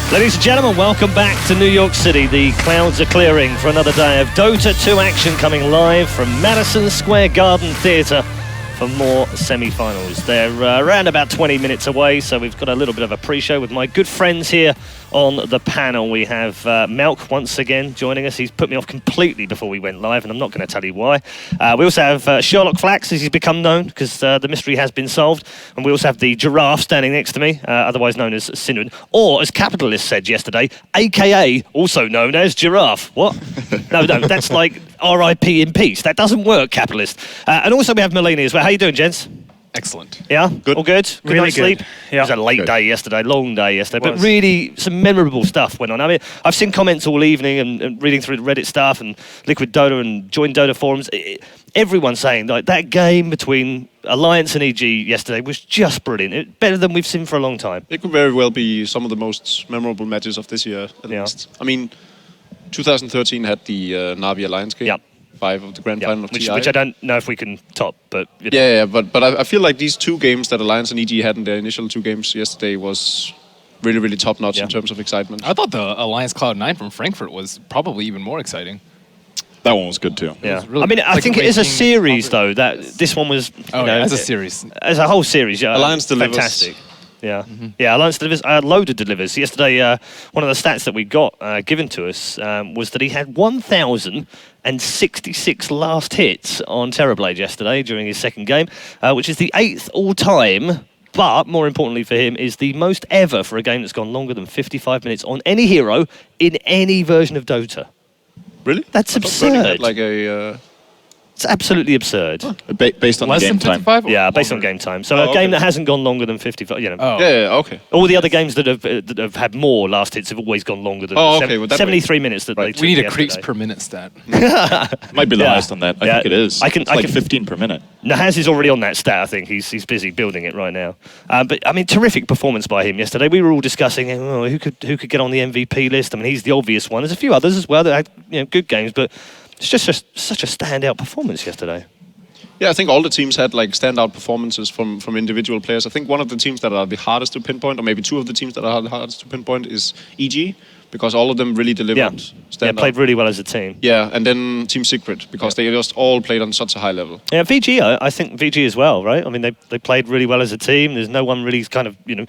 Ladies and gentlemen, welcome back to New York City. The clouds are clearing for another day of Dota 2 action coming live from Madison Square Garden Theatre for more semi-finals. They're around about 20 minutes away, so we've got a little bit of a pre-show with my good friends here on the panel. We have Malk once again joining us. He's put me off completely before we went live, and I'm not going to tell you why. We also have Sherlock Flax, as he's become known, because the mystery has been solved. And we also have the giraffe standing next to me, otherwise known as Sinun, or as Capitalist said yesterday, AKA, also known as Giraffe. What? No, that's like R.I.P. in peace. That doesn't work, Capitalist. And also we have Melanie as well. How you doing, gents? Excellent. Yeah? Good. All good? Good Really night's sleep? Yeah. It was a late day yesterday, long day yesterday, but really some memorable stuff went on. I mean, I've seen comments all evening and reading through the Reddit stuff and Liquid Dota and Join Dota forums. Everyone's saying like that game between Alliance and EG yesterday was just brilliant. Better than we've seen for a long time. It could very well be some of the most memorable matches of this year, at least. I mean, 2013 had the Na'Vi Alliance game. Yep. 5 of the grand final of TI. Which I don't know if we can top, but... You know. Yeah, but I feel like these two games that Alliance and EG had in their initial two games yesterday was really, really top-notch in terms of excitement. I thought the Alliance Cloud9 from Frankfurt was probably even more exciting. That one was good too. Yeah, really, I mean, I think it is a series though. That this one was, as a series, as a whole series. Yeah, Alliance delivers. Fantastic. Yeah, yeah. Alliance delivers. Loader delivers. Yesterday, one of the stats that we got given to us was that he had 1,066 last hits on Terrorblade yesterday during his second game, which is the 8th all-time. But more importantly for him, is the most ever for a game that's gone longer than 55 minutes on any hero in any version of Dota. Really? That's absurd. Had like a. It's absolutely absurd. Based on less the game than 55? time. Yeah, based on game time. So a game that hasn't gone longer than 55, you know. Oh. Yeah, okay. All the other games that have had more last hits have always gone longer than well, that 73 minutes that they took. We need a yesterday. creeps per minute stat. Might be the highest on that. I think it is. It's like 15 per minute. Nahaz is already on that stat, I think. He's busy building it right now. But, I mean, terrific performance by him yesterday. We were all discussing who could get on the MVP list. I mean, he's the obvious one. There's a few others as well that had good games, but it's just such a standout performance yesterday. Yeah, I think all the teams had like standout performances from individual players. I think one of the teams that are the hardest to pinpoint, or maybe two of the teams that are the hardest to pinpoint, is EG, because all of them really delivered. Yeah, played really well as a team. Yeah, and then Team Secret, because they just all played on such a high level. Yeah, VG, I think VG as well, right? I mean, they played really well as a team. There's no one really kind of, you kind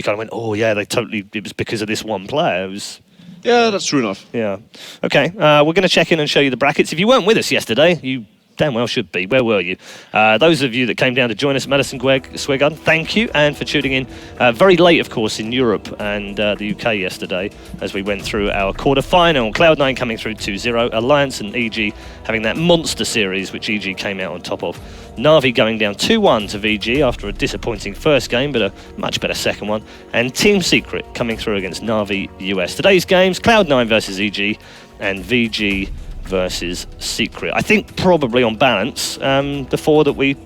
of went, oh yeah, it was because of this one player. It was... Yeah, that's true enough. Yeah. Okay, we're going to check in and show you the brackets. If you weren't with us yesterday, you damn well should be. Where were you? Those of you that came down to join us at Madison Square Garden, thank you, and for tuning in very late, of course, in Europe and the UK yesterday as we went through our quarter-final. Cloud9 coming through 2-0, Alliance and EG having that monster series, which EG came out on top of. Na'Vi going down 2-1 to VG after a disappointing first game, but a much better second one. And Team Secret coming through against Na'Vi US. Today's games, Cloud9 versus EG and VG versus Secret. I think probably on balance, the four that we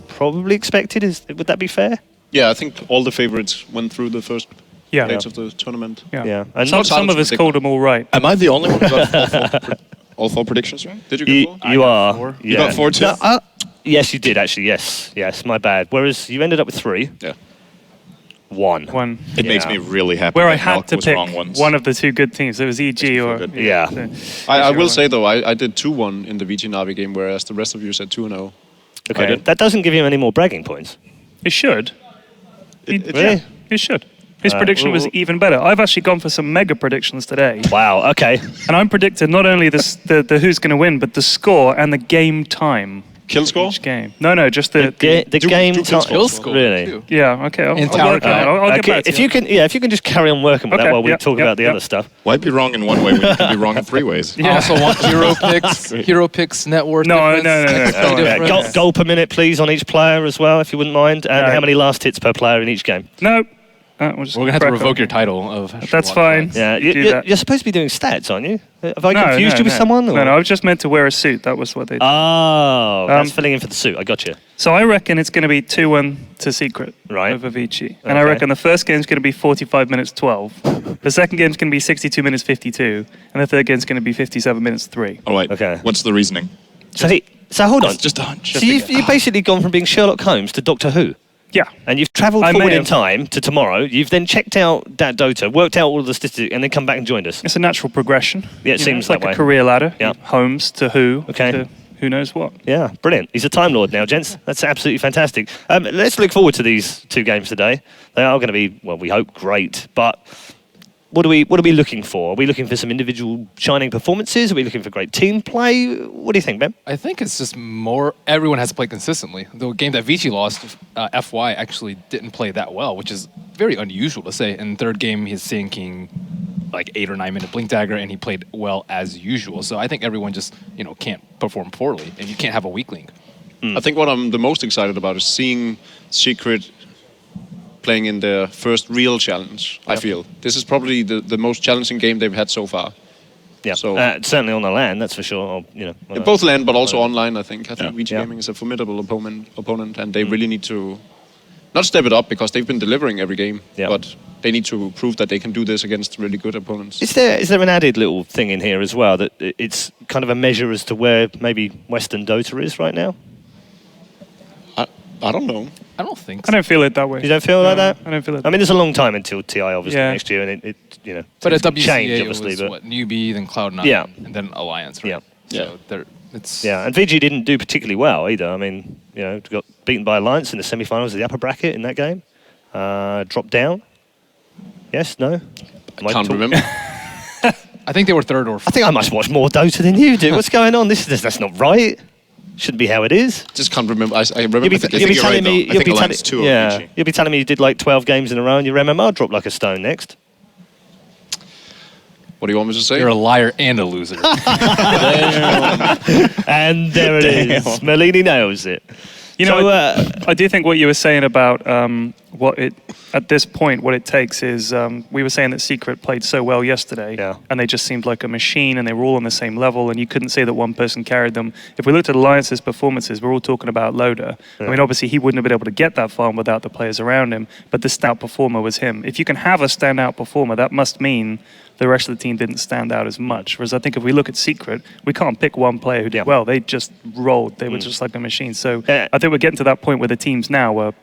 probably expected, would that be fair? Yeah, I think all the favorites went through the first stage of the tournament. Yeah. And some of us called them all right. Am I the only one who got all four predictions right? Did you get 4? You are. 4. Yeah. You got 4 too? No, yes, you did actually. Yes, my bad. Whereas you ended up with 3. Yeah. 1. It makes me really happy Where that I had Malk to was pick wrong once. one of the two good teams. It was EG or... Yeah. I will say, though, I did 2-1 in the VG Na'Vi game, whereas the rest of you said 2-0. Okay, that doesn't give you any more bragging points. It should. Really? It should. His prediction was even better. I've actually gone for some mega predictions today. Wow, okay. And I'm predicted not only the who's going to win, but the score and the game time. Kill score? Each game. No, just the game time. Kill score. Really? Yeah, okay. I'll tower work on it. I'll get back to if you can, if you can just carry on working with that while we talk about the other stuff. Why be wrong in one way when you can be wrong in 3 ways? I also want hero picks, net worth. No. difference. Goal per minute, please, on each player as well, if you wouldn't mind. And how many last hits per player in each game? No. We're going to have to revoke your title of... That's fine. Yeah, you're supposed to be doing stats, aren't you? Have I confused you with someone? Or? No, I was just meant to wear a suit. That was what they did. Oh, that's filling in for the suit. I got you. So I reckon it's going to be 2-1 to Secret over VG. And I reckon the first game's going to be 45 minutes 12. The second game's going to be 62 minutes 52. And the third game's going to be 57 minutes 3. Oh, wait. Okay. W's the reasoning? So hold on. It's just a hunch. So you've basically gone from being Sherlock Holmes to Doctor Who. Yeah. And you've travelled forward in time to tomorrow. You've then checked out that Dota, worked out all of the statistics, and then come back and joined us. It's a natural progression. Yeah, it seems like that way. a career ladder. Yeah. Homes to who, okay. to who knows what. Yeah, brilliant. He's a Time Lord now, gents. That's absolutely fantastic. Let's look forward to these 2 games today. They are going to be, well, we hope, great. But what are we looking for? Are we looking for some individual shining performances? Are we looking for great team play? What do you think, Ben? I think it's just more, everyone has to play consistently. The game that Vici lost, FY actually didn't play that well, which is very unusual to say. In third game, he's sinking like 8 or 9 minute blink dagger, and he played well as usual. So I think everyone just, can't perform poorly, and you can't have a weak link. I think what I'm the most excited about is seeing Secret playing in their first real challenge. I feel this is probably the most challenging game they've had so far. Yeah, so certainly on the LAN, that's for sure. Or, both LAN, but also online. I think VG Gaming is a formidable opponent, and they really need to not step it up because they've been delivering every game, but they need to prove that they can do this against really good opponents. Is there an added little thing in here as well that it's kind of a measure as to where maybe Western Dota is right now? I don't know. I don't think so. I don't feel it that way. You don't feel like that? I don't feel it. I mean, there's a long time until TI, obviously, next year, and it But at WCA, change, obviously, it was, but Newbie, then Cloud9, and then Alliance, right? So it's... Yeah, and VG didn't do particularly well either. I mean, got beaten by Alliance in the semi-finals of the upper bracket in that game. Dropped down. Yes, no? I can't remember. I think they were third or fourth. I think I must watch more Dota than you do. What's going on? That's not right. Shouldn't be how it is. Just can't remember. I remember. You'll be telling me. I think Alliance 2 You'll be telling me you did like 12 games in a row and your MMR dropped like a stone next. What do you want me to say? You're a liar and a loser. And there it is. Merlini nails it. I do think what you were saying about at this point, what it takes is, we were saying that Secret played so well yesterday, and they just seemed like a machine, and they were all on the same level, and you couldn't say that one person carried them. If we looked at Alliance's performances, we're all talking about Loda. I mean, obviously, he wouldn't have been able to get that far without the players around him, but the stout performer was him. If you can have a standout performer, that must mean the rest of the team didn't stand out as much. Whereas I think if we look at Secret, we can't pick one player who did well. They just rolled. They were just like a machine. So I think we're getting to that point where the teams now are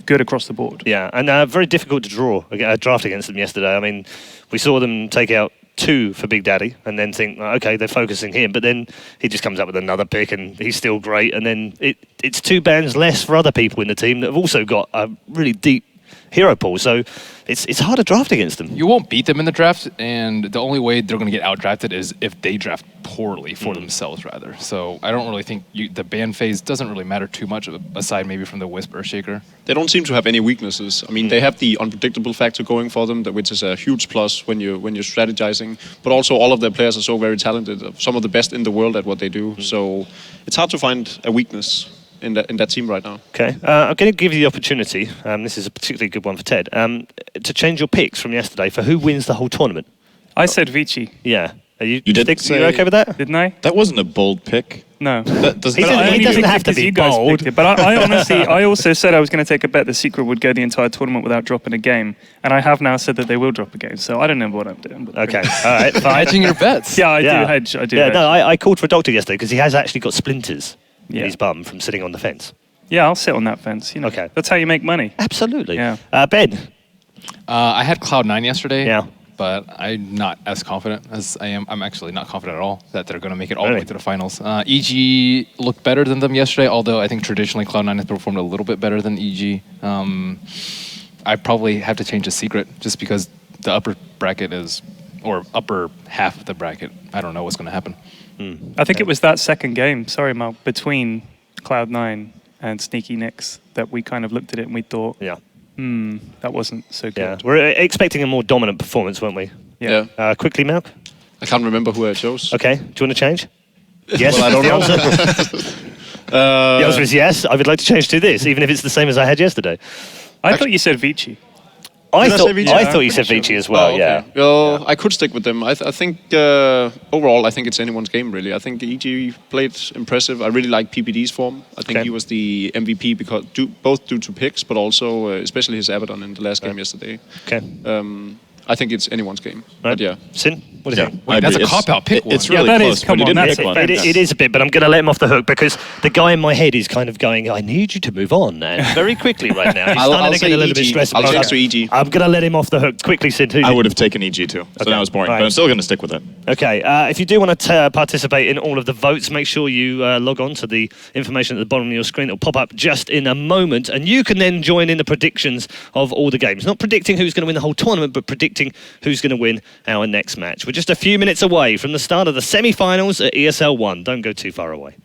good across the board. Yeah, and very difficult to draft against them yesterday. I mean, we saw them take out 2 for Big Daddy and then think, okay, they're focusing him. But then he just comes up with another pick and he's still great. And then it's 2 bands less for other people in the team that have also got a really deep hero pool, so it's hard to draft against them. You won't beat them in the draft, and the only way they're going to get outdrafted is if they draft poorly for themselves, rather. So I don't really think the ban phase doesn't really matter too much, aside maybe from the Wisp Earthshaker. They don't seem to have any weaknesses. I mean, they have the unpredictable factor going for them, which is a huge plus when you're strategizing. But also, all of their players are so very talented, some of the best in the world at what they do. So it's hard to find a weakness in that team right now. Okay, I'm going to give you the opportunity, this is a particularly good one for Ted, to change your picks from yesterday for who wins the whole tournament. I said Vici. Yeah. You did say... You're okay with that? Didn't I? That wasn't a bold pick. No. He doesn't have to be bold. But I honestly, I also said I was going to take a bet that Secret would go the entire tournament without dropping a game. And I have now said that they will drop a game. So I don't know what I'm doing. Okay, all right, fine. Hedging your bets. Yeah, I do hedge. Yeah, no, I called for a doctor yesterday because he has actually got splinters in his bum from sitting on the fence. Yeah, I'll sit on that fence. Okay. That's how you make money. Absolutely. Yeah. Ben? I had Cloud9 yesterday. Yeah. But I'm not as confident as I am. I'm actually not confident at all that they're going to make it all the way to the finals. EG looked better than them yesterday, although I think traditionally Cloud9 has performed a little bit better than EG. I probably have to change the Secret just because the upper bracket or upper half of the bracket, I don't know what's going to happen. I think it was that second game, sorry Mark, between Cloud9 and Sneaky Nicks that we kind of looked at it and we thought, that wasn't so good. Yeah. We're expecting a more dominant performance, weren't we? Yeah. Quickly, Malk? I can't remember who I chose. Okay. Do you want to change? Yes. Well, I don't know. The answer is yes. I would like to change to this, even if it's the same as I had yesterday. I thought you said Vici. I thought you said Vici as well, okay. Well, I could stick with them. I think overall, I think it's anyone's game, really. I think EG played impressive. I really like PPD's form. I think he was the MVP because both due to picks, but also especially his Abaddon in the last game yesterday. Okay. I think it's anyone's game. Right. But yeah. Sin? What do you think? Wait, that's a cop-out. Pick one. It's really that close, is, come but he on, didn't that's pick one. It is a bit, but I'm going to let him off the hook because the guy in my head is kind of going, I need you to move on, and very quickly right now. He's I'll starting to say get a little EG. bit stressed. I'll about change that. to EG. I'm going to let him off the hook. Quickly, Sid. I would have taken EG too, so Okay. that was boring. Right. But I'm still going to stick with it. Okay, if you do want to participate in all of the votes, make sure you log on to the information at the bottom of your screen. It'll pop up just in a moment, and you can then join in the predictions of all the games. Not predicting who's going to win the whole tournament, but predicting who's going to win our next match. We're just a few minutes away from the start of the semi-finals at ESL One. Don't go too far away.